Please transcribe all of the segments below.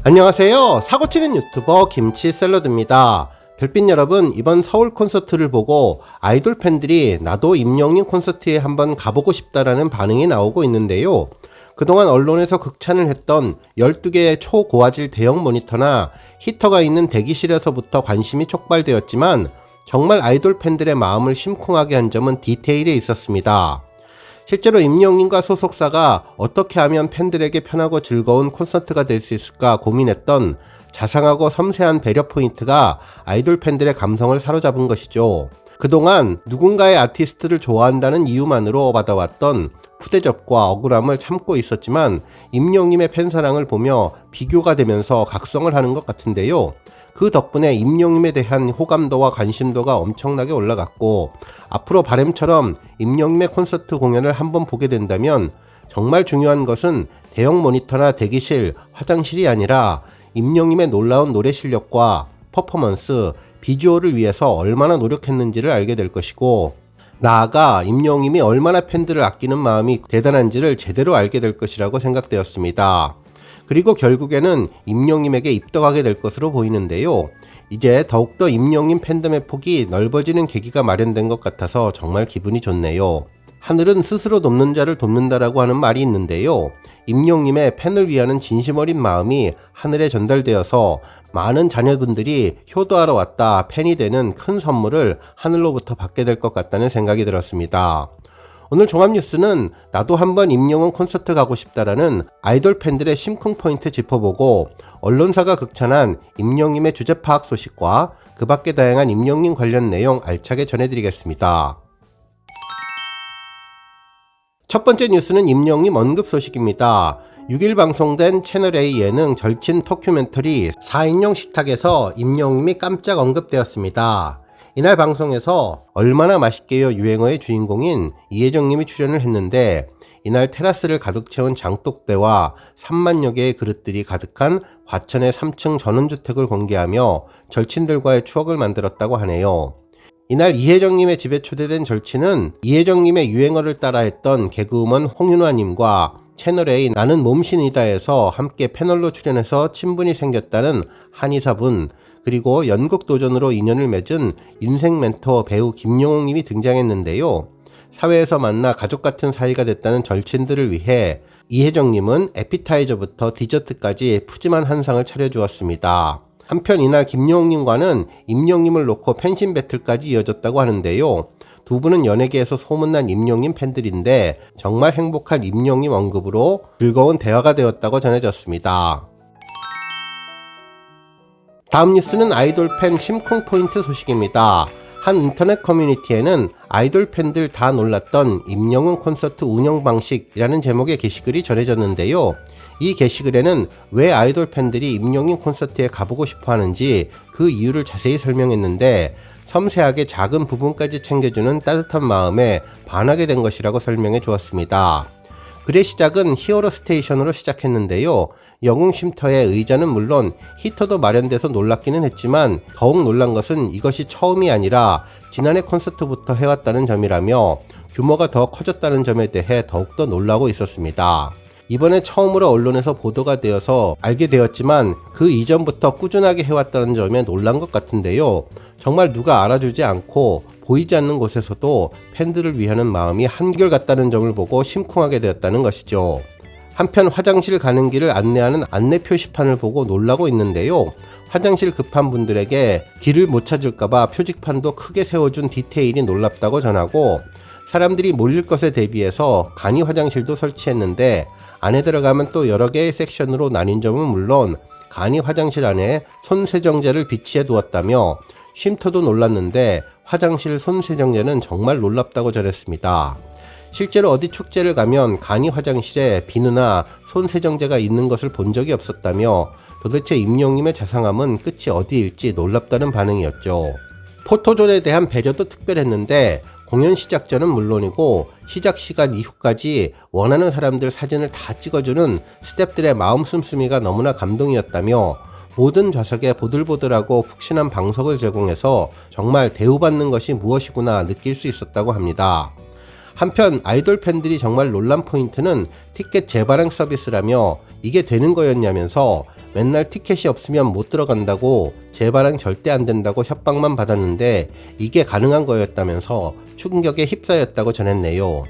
안녕하세요. 사고치는 유튜버 김치샐러드입니다. 별빛 여러분, 이번 서울 콘서트를 보고 아이돌 팬들이 나도 임영웅 콘서트에 한번 가보고 싶다라는 반응이 나오고 있는데요. 그동안 언론에서 극찬을 했던 12개의 초고화질 대형 모니터나 히터가 있는 대기실에서부터 관심이 촉발되었지만 정말 아이돌 팬들의 마음을 심쿵하게 한 점은 디테일에 있었습니다. 실제로 임영웅과 소속사가 어떻게 하면 팬들에게 편하고 즐거운 콘서트가 될 수 있을까 고민했던 자상하고 섬세한 배려 포인트가 아이돌 팬들의 감성을 사로잡은 것이죠. 그동안 누군가의 아티스트를 좋아한다는 이유만으로 받아왔던 푸대접과 억울함을 참고 있었지만 임영웅의 팬사랑을 보며 비교가 되면서 각성을 하는 것 같은데요. 그 덕분에 임영웅에 대한 호감도와 관심도가 엄청나게 올라갔고, 앞으로 바램처럼 임영웅의 콘서트 공연을 한번 보게 된다면 정말 중요한 것은 대형 모니터나 대기실, 화장실이 아니라 임영웅의 놀라운 노래 실력과 퍼포먼스, 비주얼을 위해서 얼마나 노력했는지를 알게 될 것이고, 나아가 임영웅이 얼마나 팬들을 아끼는 마음이 대단한지를 제대로 알게 될 것이라고 생각되었습니다. 그리고 결국에는 임영웅에게 입덕하게 될 것으로 보이는데요. 이제 더욱더 임영웅 팬덤의 폭이 넓어지는 계기가 마련된 것 같아서 정말 기분이 좋네요. 하늘은 스스로 돕는 자를 돕는다라고 하는 말이 있는데요. 임영웅의 팬을 위하는 진심 어린 마음이 하늘에 전달되어서 많은 자녀분들이 효도하러 왔다 팬이 되는 큰 선물을 하늘로부터 받게 될 것 같다는 생각이 들었습니다. 오늘 종합뉴스는 나도 한번 임영웅 콘서트 가고 싶다라는 아이돌 팬들의 심쿵 포인트 짚어보고, 언론사가 극찬한 임영웅의 주제 파악 소식과 그 밖에 다양한 임영웅 관련 내용 알차게 전해드리겠습니다. 첫 번째 뉴스는 임영웅 언급 소식입니다. 6일 방송된 채널A 예능 절친 다큐멘터리 4인용 식탁에서 임영웅이 깜짝 언급되었습니다. 이날 방송에서 얼마나 맛있게요 유행어의 주인공인 이혜정님이 출연을 했는데, 이날 테라스를 가득 채운 장독대와 3만여 개의 그릇들이 가득한 과천의 3층 전원주택을 공개하며 절친들과의 추억을 만들었다고 하네요. 이날 이혜정님의 집에 초대된 절친은 이혜정님의 유행어를 따라했던 개그우먼 홍윤화님과 채널A 나는 몸신이다에서 함께 패널로 출연해서 친분이 생겼다는 한의사분, 그리고 연극도전으로 인연을 맺은 인생 멘토 배우 김영웅님이 등장했는데요. 사회에서 만나 가족 같은 사이가 됐다는 절친들을 위해 이혜정님은 에피타이저부터 디저트까지 푸짐한 한상을 차려주었습니다. 한편 이날 김영웅님과는 임영웅을 놓고 팬심 배틀까지 이어졌다고 하는데요. 두 분은 연예계에서 소문난 임영웅 팬들인데 정말 행복한 임영웅 언급으로 즐거운 대화가 되었다고 전해졌습니다. 다음 뉴스는 아이돌 팬 심쿵 포인트 소식입니다. 한 인터넷 커뮤니티에는 아이돌 팬들 다 놀랐던 임영웅 콘서트 운영 방식이라는 제목의 게시글이 전해졌는데요. 이 게시글에는 왜 아이돌 팬들이 임영웅 콘서트에 가보고 싶어 하는지 그 이유를 자세히 설명했는데, 섬세하게 작은 부분까지 챙겨주는 따뜻한 마음에 반하게 된 것이라고 설명해 주었습니다. 글의 시작은 히어로 스테이션으로 시작했는데요. 영웅 쉼터의 의자는 물론 히터도 마련돼서 놀랍기는 했지만 더욱 놀란 것은 이것이 처음이 아니라 지난해 콘서트부터 해왔다는 점이라며 규모가 더 커졌다는 점에 대해 더욱더 놀라고 있었습니다. 이번에 처음으로 언론에서 보도가 되어서 알게 되었지만 그 이전부터 꾸준하게 해왔다는 점에 놀란 것 같은데요. 정말 누가 알아주지 않고 보이지 않는 곳에서도 팬들을 위하는 마음이 한결같다는 점을 보고 심쿵하게 되었다는 것이죠. 한편 화장실 가는 길을 안내하는 안내 표시판을 보고 놀라고 있는데요. 화장실 급한 분들에게 길을 못 찾을까봐 표지판도 크게 세워준 디테일이 놀랍다고 전하고, 사람들이 몰릴 것에 대비해서 간이 화장실도 설치했는데 안에 들어가면 또 여러 개의 섹션으로 나뉜 점은 물론 간이 화장실 안에 손세정제를 비치해 두었다며, 쉼터도 놀랐는데 화장실 손세정제는 정말 놀랍다고 전했습니다. 실제로 어디 축제를 가면 간이 화장실에 비누나 손세정제가 있는 것을 본 적이 없었다며, 도대체 임영웅의 자상함은 끝이 어디일지 놀랍다는 반응이었죠. 포토존에 대한 배려도 특별했는데 공연 시작 전은 물론이고 시작 시간 이후까지 원하는 사람들 사진을 다 찍어주는 스태프들의 마음 씀씀이가 너무나 감동이었다며, 모든 좌석에 보들보들하고 푹신한 방석을 제공해서 정말 대우받는 것이 무엇이구나 느낄 수 있었다고 합니다. 한편 아이돌 팬들이 정말 놀란 포인트는 티켓 재발행 서비스라며 이게 되는 거였냐면서 맨날 티켓이 없으면 못 들어간다고 재발행 절대 안 된다고 협박만 받았는데 이게 가능한 거였다면서 충격에 휩싸였다고 전했네요.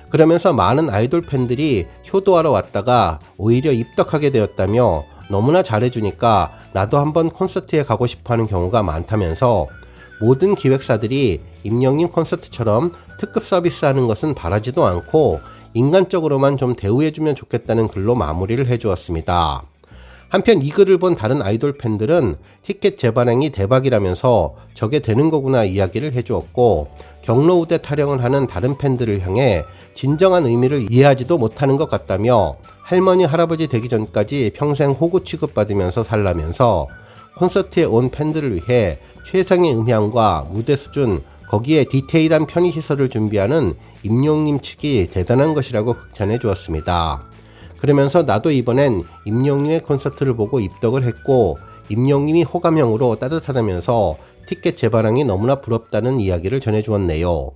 그러면서 많은 아이돌 팬들이 효도하러 왔다가 오히려 입덕하게 되었다며 너무나 잘해주니까 나도 한번 콘서트에 가고 싶어 하는 경우가 많다면서 모든 기획사들이 임영님 콘서트처럼 특급 서비스하는 것은 바라지도 않고 인간적으로만 좀 대우해주면 좋겠다는 글로 마무리를 해주었습니다. 한편 이 글을 본 다른 아이돌 팬들은 티켓 재발행이 대박이라면서 저게 되는 거구나 이야기를 해주었고, 경로 우대 타령을 하는 다른 팬들을 향해 진정한 의미를 이해하지도 못하는 것 같다며 할머니 할아버지 되기 전까지 평생 호구 취급받으면서 살라면서 콘서트에 온 팬들을 위해 최상의 음향과 무대 수준, 거기에 디테일한 편의시설을 준비하는 임영님 측이 대단한 것이라고 극찬해 주었습니다. 그러면서 나도 이번엔 임영님의 콘서트를 보고 입덕을 했고 임영님이 호감형으로 따뜻하다면서 티켓 재발행이 너무나 부럽다는 이야기를 전해 주었네요.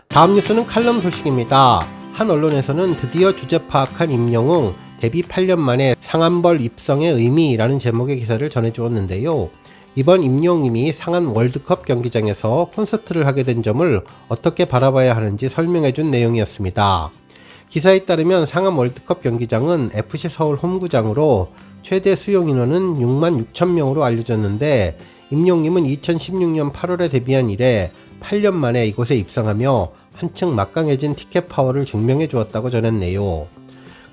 다음 뉴스는 칼럼 소식입니다. 한 언론에서는 드디어 주제 파악한 임영웅 데뷔 8년 만에 상암벌 입성의 의미라는 제목의 기사를 전해 주었는데요. 이번 임영웅님이 상암 월드컵 경기장에서 콘서트를 하게 된 점을 어떻게 바라봐야 하는지 설명해 준 내용이었습니다. 기사에 따르면 상암 월드컵 경기장은 FC 서울 홈구장으로 최대 수용 인원은 6만 6천 명으로 알려졌는데 임영웅님은 2016년 8월에 데뷔한 이래 8년 만에 이곳에 입성하며 한층 막강해진 티켓 파워를 증명해 주었다고 전했네요.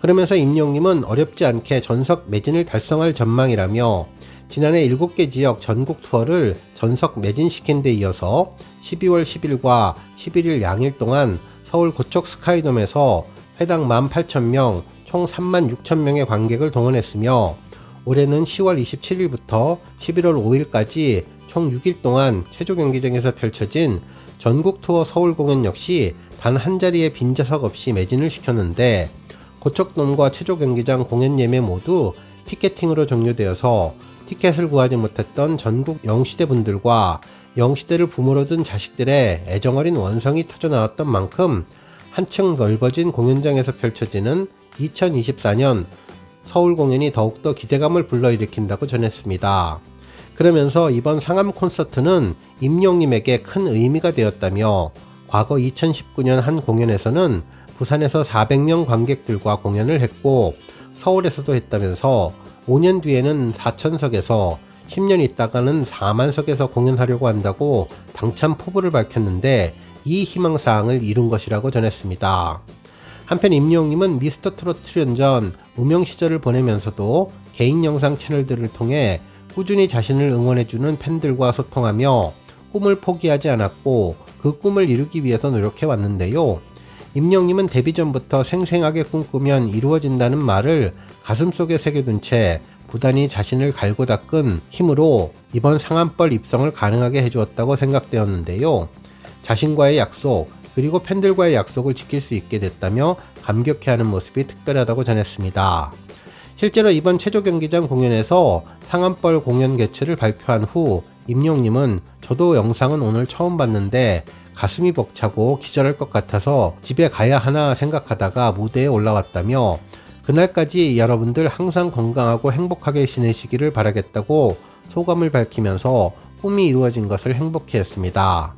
그러면서 임영웅님은 어렵지 않게 전석 매진을 달성할 전망이라며 지난해 7개 지역 전국 투어를 전석 매진시킨 데 이어서 12월 10일과 11일 양일 동안 서울 고척 스카이돔에서 회당 18,000명, 총 36,000명의 관객을 동원했으며 올해는 10월 27일부터 11월 5일까지 총 6일 동안 체조 경기장에서 펼쳐진 전국 투어 서울 공연 역시 단 한 자리의 빈좌석 없이 매진을 시켰는데 고척돔과 체조 경기장 공연 예매 모두 티켓팅으로 종료되어서 티켓을 구하지 못했던 전국 영시대 분들과 영시대를 부모로 둔 자식들의 애정어린 원성이 터져나왔던 만큼 한층 넓어진 공연장에서 펼쳐지는 2024년 서울 공연이 더욱더 기대감을 불러일으킨다고 전했습니다. 그러면서 이번 상암 콘서트는 임영웅님에게 큰 의미가 되었다며 과거 2019년 한 공연에서는 부산에서 400명 관객들과 공연을 했고 서울에서도 했다면서 5년 뒤에는 4천석에서 10년 있다가는 4만석에서 공연하려고 한다고 당찬 포부를 밝혔는데 이 희망사항을 이룬 것이라고 전했습니다. 한편 임영웅님은 미스터트롯 출연 전 무명 시절을 보내면서도 개인 영상 채널들을 통해 꾸준히 자신을 응원해주는 팬들과 소통하며 꿈을 포기하지 않았고 그 꿈을 이루기 위해서 노력해왔는데요. 임영웅님은 데뷔 전부터 생생하게 꿈꾸면 이루어진다는 말을 가슴속에 새겨둔 채 부단히 자신을 갈고 닦은 힘으로 이번 상암벌 입성을 가능하게 해주었다고 생각되었는데요. 자신과의 약속 그리고 팬들과의 약속을 지킬 수 있게 됐다며 감격해하는 모습이 특별하다고 전했습니다. 실제로 이번 체조 경기장 공연에서 상암벌 공연 개최를 발표한 후 임영웅님은 저도 영상은 오늘 처음 봤는데 가슴이 벅차고 기절할 것 같아서 집에 가야 하나 생각하다가 무대에 올라왔다며 그날까지 여러분들 항상 건강하고 행복하게 지내시기를 바라겠다고 소감을 밝히면서 꿈이 이루어진 것을 행복해했습니다.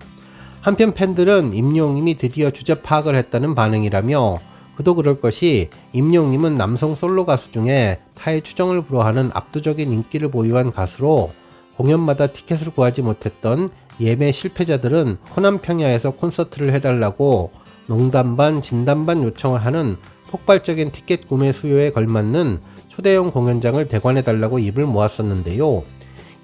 한편 팬들은 임영웅님이 드디어 주제 파악을 했다는 반응이라며 그도 그럴 것이 임영웅님은 남성 솔로 가수 중에 타의 추정을 불허하는 압도적인 인기를 보유한 가수로 공연마다 티켓을 구하지 못했던 예매 실패자들은 호남 평야에서 콘서트를 해달라고 농담 반 진담 반 요청을 하는 폭발적인 티켓 구매 수요에 걸맞는 초대형 공연장을 대관해달라고 입을 모았었는데요.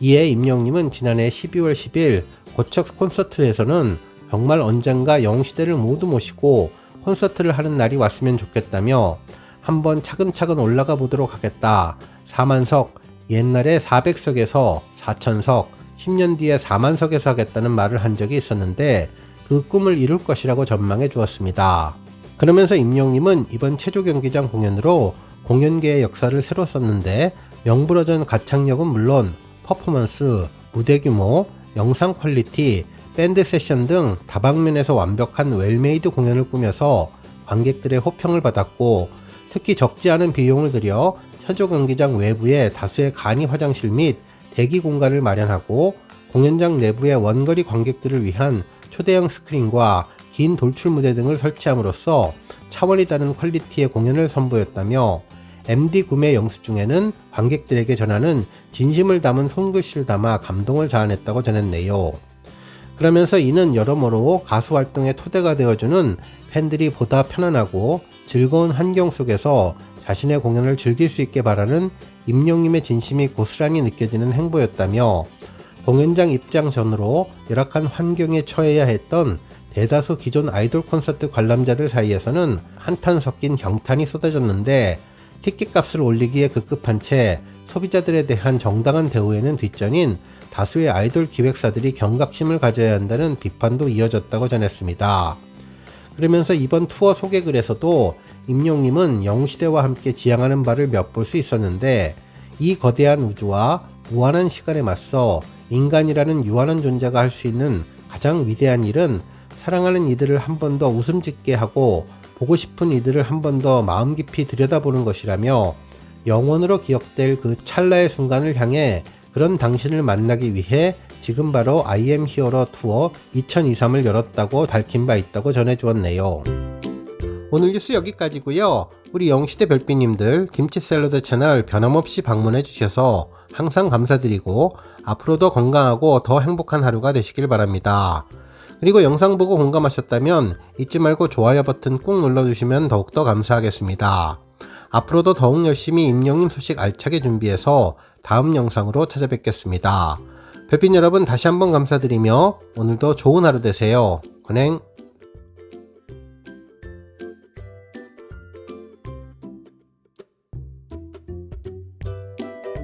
이에 임영웅님은 지난해 12월 10일 고척 콘서트에서는 정말 언젠가 영웅시대를 모두 모시고 콘서트를 하는 날이 왔으면 좋겠다며 한번 차근차근 올라가 보도록 하겠다. 4만석, 옛날에 400석에서 4천석, 10년 뒤에 4만석에서 하겠다는 말을 한 적이 있었는데 그 꿈을 이룰 것이라고 전망해 주었습니다. 그러면서 임영웅님은 이번 체조 경기장 공연으로 공연계의 역사를 새로 썼는데 명불허전 가창력은 물론 퍼포먼스, 무대 규모, 영상 퀄리티, 밴드 세션 등 다방면에서 완벽한 웰메이드 공연을 꾸며서 관객들의 호평을 받았고 특히 적지 않은 비용을 들여 체조 경기장 외부에 다수의 간이 화장실 및 대기 공간을 마련하고 공연장 내부에 원거리 관객들을 위한 초대형 스크린과 긴 돌출 무대 등을 설치함으로써 차원이 다른 퀄리티의 공연을 선보였다며 MD 구매 영수증에는 관객들에게 전하는 진심을 담은 손글씨를 담아 감동을 자아냈다고 전했네요. 그러면서 이는 여러모로 가수 활동의 토대가 되어주는 팬들이 보다 편안하고 즐거운 환경 속에서 자신의 공연을 즐길 수 있게 바라는 임영님의 진심이 고스란히 느껴지는 행보였다며 공연장 입장 전으로 열악한 환경에 처해야 했던 대다수 기존 아이돌 콘서트 관람자들 사이에서는 한탄 섞인 경탄이 쏟아졌는데 티켓값을 올리기에 급급한 채 소비자들에 대한 정당한 대우에는 뒷전인 다수의 아이돌 기획사들이 경각심을 가져야 한다는 비판도 이어졌다고 전했습니다. 그러면서 이번 투어 소개글에서도 임영님은 영시대와 함께 지향하는 바를 엿볼 수 있었는데 이 거대한 우주와 무한한 시간에 맞서 인간이라는 유한한 존재가 할 수 있는 가장 위대한 일은 사랑하는 이들을 한 번 더 웃음 짓게 하고 보고 싶은 이들을 한 번 더 마음 깊이 들여다보는 것이라며 영원으로 기억될 그 찰나의 순간을 향해 그런 당신을 만나기 위해 지금 바로 I am Here로 투어 2023을 열었다고 밝힌 바 있다고 전해주었네요. 오늘 뉴스 여기까지고요. 우리 영시대 별빛님들 김치 샐러드 채널 변함없이 방문해 주셔서 항상 감사드리고 앞으로도 건강하고 더 행복한 하루가 되시길 바랍니다. 그리고 영상 보고 공감하셨다면 잊지 말고 좋아요 버튼 꾹 눌러주시면 더욱더 감사하겠습니다. 앞으로도 더욱 열심히 임영님 소식 알차게 준비해서 다음 영상으로 찾아뵙겠습니다. 별빛 여러분 다시 한번 감사드리며 오늘도 좋은 하루 되세요. 건행.